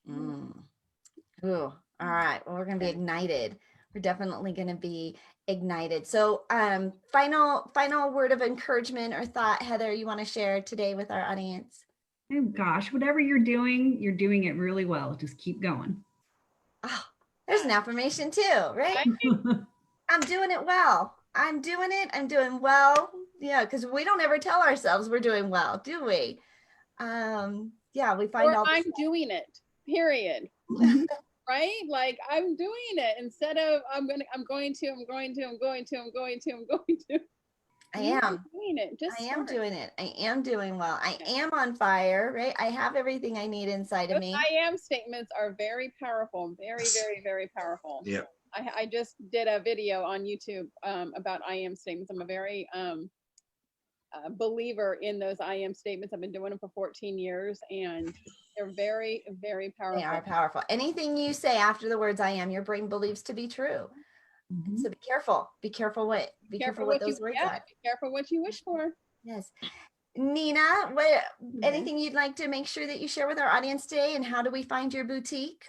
Ooh, all right. Well, we're going to be ignited. We're definitely going to be ignited. So final word of encouragement or thought, Heather, you want to share today with our audience? Oh gosh, whatever you're doing it really well. Just keep going. Oh, there's an affirmation too, right? I'm doing it well. I'm doing it. I'm doing well. Yeah, because we don't ever tell ourselves we're doing well, do we? Yeah, we find all. I'm doing it. Period. Right? Like I'm doing it instead of I'm going to. I am doing it. I am doing it. I am doing well. I am on fire, right? I have everything I need inside of me. I am statements are very powerful. Very, very, very powerful. Yeah. I just did a video on YouTube about I am statements. I'm a very believer in those I am statements. I've been doing them for 14 years and they're very, very powerful. They are powerful. Anything you say after the words I am, your brain believes to be true. Mm-hmm. So be careful. Be careful what those words are. Be careful what you wish for. Yes. Nena, anything you'd like to make sure that you share with our audience today, and how do we find your boutique?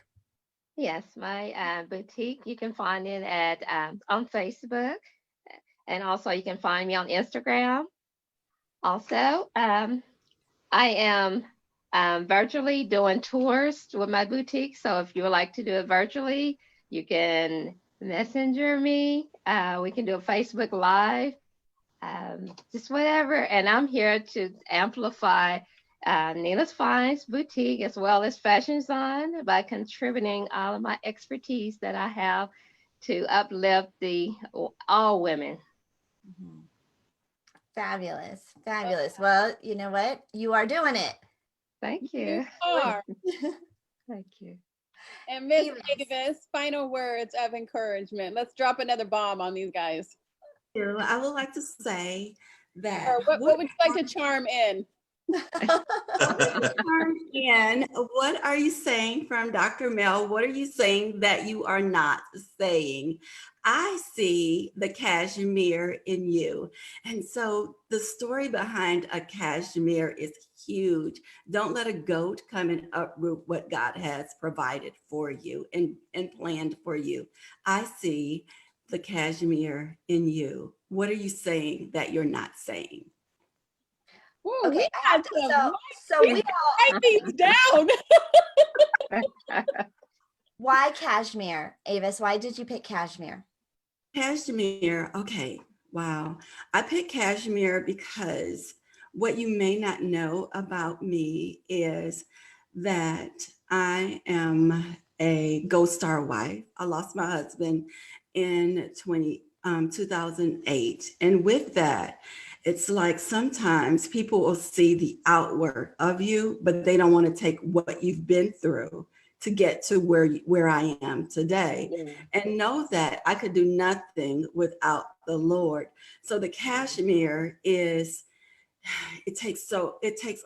Yes, my boutique, you can find it at on Facebook, and also you can find me on Instagram. Also, I am virtually doing tours with my boutique. So if you would like to do it virtually, you can messenger me. We can do a Facebook Live, just whatever. And I'm here to amplify Nena's Finds Boutique as well as Fashion Design by contributing all of my expertise that I have to uplift all women. Mm-hmm. Fabulous. Fabulous. Well, you know what? You are doing it. Thank You you. are. Thank you. And Miss Avis. Davis, final words of encouragement. Let's drop another bomb on these guys. I would like to say that Or what would you like to charm in? what are you saying from Dr. Mel? What are you saying that you are not saying? I see the cashmere in you. And so the story behind a cashmere is huge. Don't let a goat come and uproot what God has provided for you and planned for you. I see the cashmere in you. What are you saying that you're not saying? Ooh, Okay, we I have had to, some. so We we write these down. why cashmere? Avis, why did you pick cashmere? Cashmere, okay, wow. I picked cashmere because what you may not know about me is that I am a Gold Star wife. I lost my husband in 2008. And with that, it's like sometimes people will see the outward of you, but they don't want to take what you've been through to get to where I am today. And know that I could do nothing without the Lord. So the cashmere is, it takes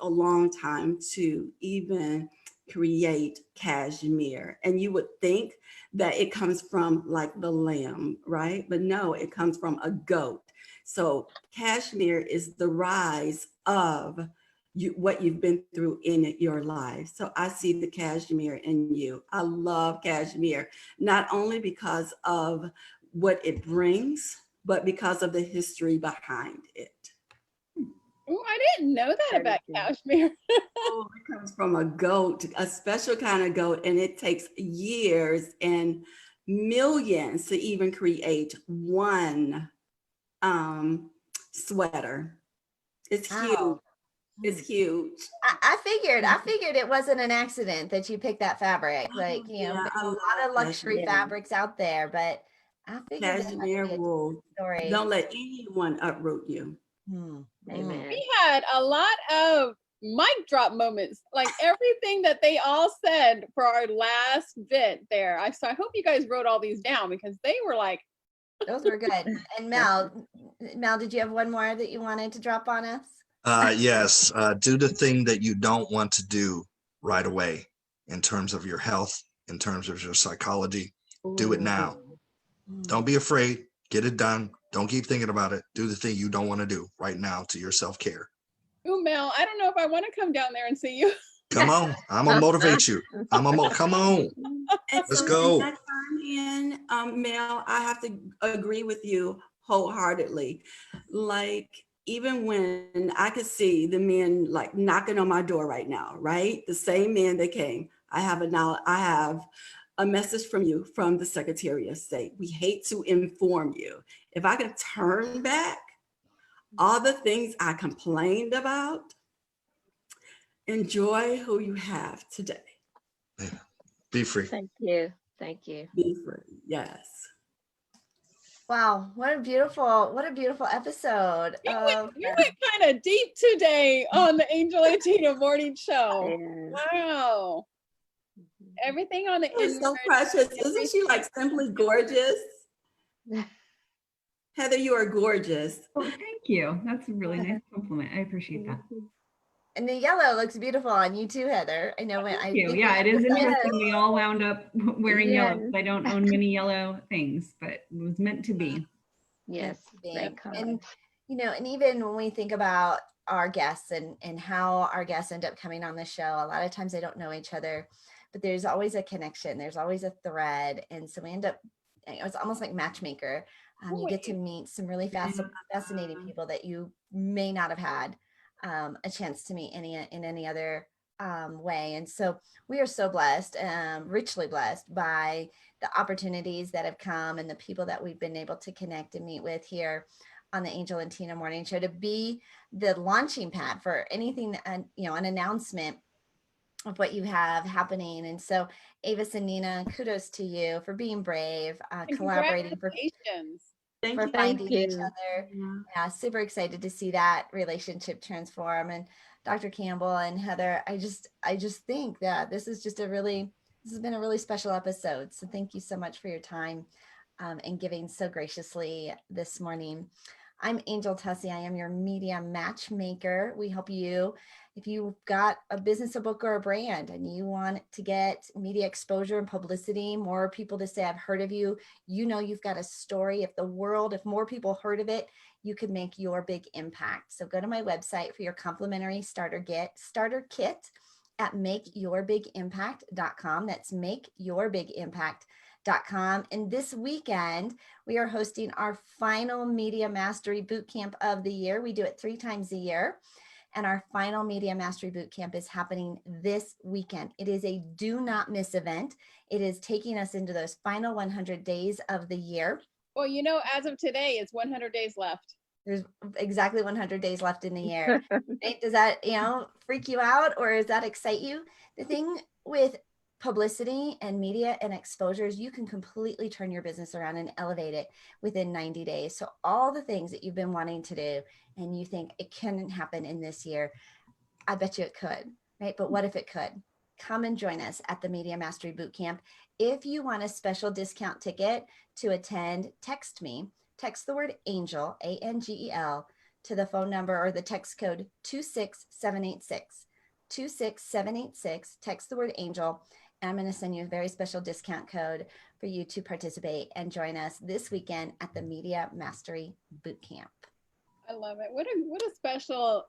a long time to even create cashmere. And you would think that it comes from like the lamb, right? But no, it comes from a goat. So cashmere is the rise of what you've been through in your life. So I see the cashmere in you. I love cashmere, not only because of what it brings, but because of the history behind it. Ooh, I didn't know that about cashmere. Oh, it comes from a goat, a special kind of goat, and it takes years and millions to even create one sweater. It's huge. Wow. It's huge. I figured it wasn't an accident that you picked that fabric. Like, Yeah, there's I a love lot of luxury cashmere. fabrics out there, but I figured that had to Cashmere be a wool. story. Don't let anyone uproot you. Amen. We had a lot of mic drop moments, like everything that they all said for our last bit there. So I hope you guys wrote all these down because they were like, Those were good. And Mel, did you have one more that you wanted to drop on us? Yes, do the thing that you don't want to do right away in terms of your health, in terms of your psychology. Do it now. Don't be afraid. Get it done. Don't keep thinking about it. Do the thing you don't want to do right now to your self-care. ooh, Mel, I don't know if I want to come down there and see you. Come on. I'm going to motivate you. Come on. And Let's so go. in that time in, Mel, I have to agree with you wholeheartedly. Like, even when I could see the men like knocking on my door right now, right? The same men that came. I have a message from you from the Secretary of State. We hate to inform you. If I could turn back all the things I complained about, enjoy who you have today. Be free. Thank you. Thank you. Be free. Yes. Wow, what a beautiful episode. We went kind of deep today on the Angel and Tina morning show. Wow. Everything on the You're so precious. Isn't she like simply gorgeous? Heather, you are gorgeous. Oh, thank you. That's a really nice compliment. I appreciate that. And the yellow looks beautiful on you too, Heather. I know when Thank you. Yeah, it is interesting. We all wound up wearing Yes. yellow. I don't own many yellow things, but it was meant to be. Yes. Thank And and even when we think about our guests and how our guests end up coming on the show, a lot of times they don't know each other, but there's always a connection. There's always a thread. And so we end up, it's almost like matchmaker. You get to meet some really fascinating people that you may not have had a chance to meet in any other way. And so we are so blessed, richly blessed by the opportunities that have come and the people that we've been able to connect and meet with here on the Angel and Tina Morning Show, to be the launching pad for anything, an announcement of what you have happening. And so Avis and Nena, kudos to you for being brave, collaborating, for congratulations. Thank for you. finding each you. other. Yeah. Yeah, super excited to see that relationship transform. And Dr. Campbell and Heather, I just think that this has been a really special episode. So thank you so much for your time and giving so graciously this morning. I'm Angel Tussey. I am your media matchmaker. We help you if you've got a business, a book, or a brand, and you want to get media exposure and publicity, more people to say, I've heard of you, you've got a story. If more people heard of it, you could make your big impact. So go to my website for your complimentary starter kit at makeyourbigimpact.com. That's makeyourbigimpact.com. And this weekend, we are hosting our final Media Mastery Bootcamp of the year. We do it 3 times a year. And our final Media Mastery Bootcamp is happening this weekend. It is a do not miss event. It is taking us into those final 100 days of the year. Well, as of today, it's 100 days left. There's exactly 100 days left in the year. Right? Does that, freak you out, or does that excite you? The thing with publicity and media and exposures, you can completely turn your business around and elevate it within 90 days. So all the things that you've been wanting to do and you think it couldn't happen in this year, I bet you it could, right? But what if it could? Come and join us at the Media Mastery Bootcamp. If you want a special discount ticket to attend, text me. Text the word ANGEL, ANGEL, to the phone number or the text code 26786. 26786. Text the word ANGEL, and I'm going to send you a very special discount code for you to participate and join us this weekend at the Media Mastery Bootcamp. I love it. What a special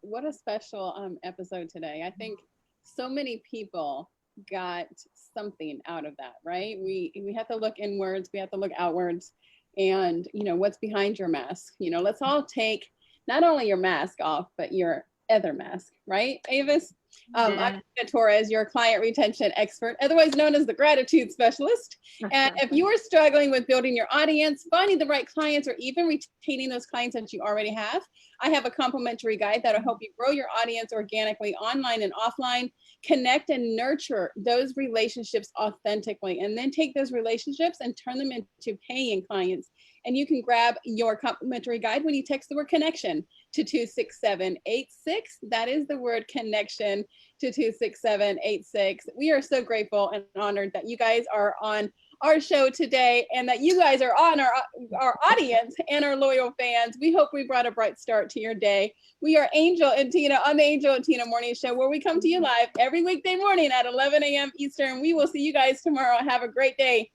episode today. I think so many people got something out of that, right? We have to look inwards, we have to look outwards, and what's behind your mask. Let's all take not only your mask off, but your other mask, right, Avis? I'm Nena Torres, your client retention expert, otherwise known as the gratitude specialist. And if you are struggling with building your audience, finding the right clients, or even retaining those clients that you already have, I have a complimentary guide that'll help you grow your audience organically, online and offline, connect and nurture those relationships authentically, and then take those relationships and turn them into paying clients. And you can grab your complimentary guide when you text the word connection to 26786. That is the word connection to 26786. We are so grateful and honored that you guys are on our show today and that you guys are on our audience and our loyal fans. We hope we brought a bright start to your day. We are Angel and Tina on the Angel and Tina Morning Show, where we come to you live every weekday morning at 11 a.m. Eastern. We will see you guys tomorrow. Have a great day.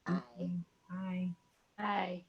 Bye. Bye. Bye.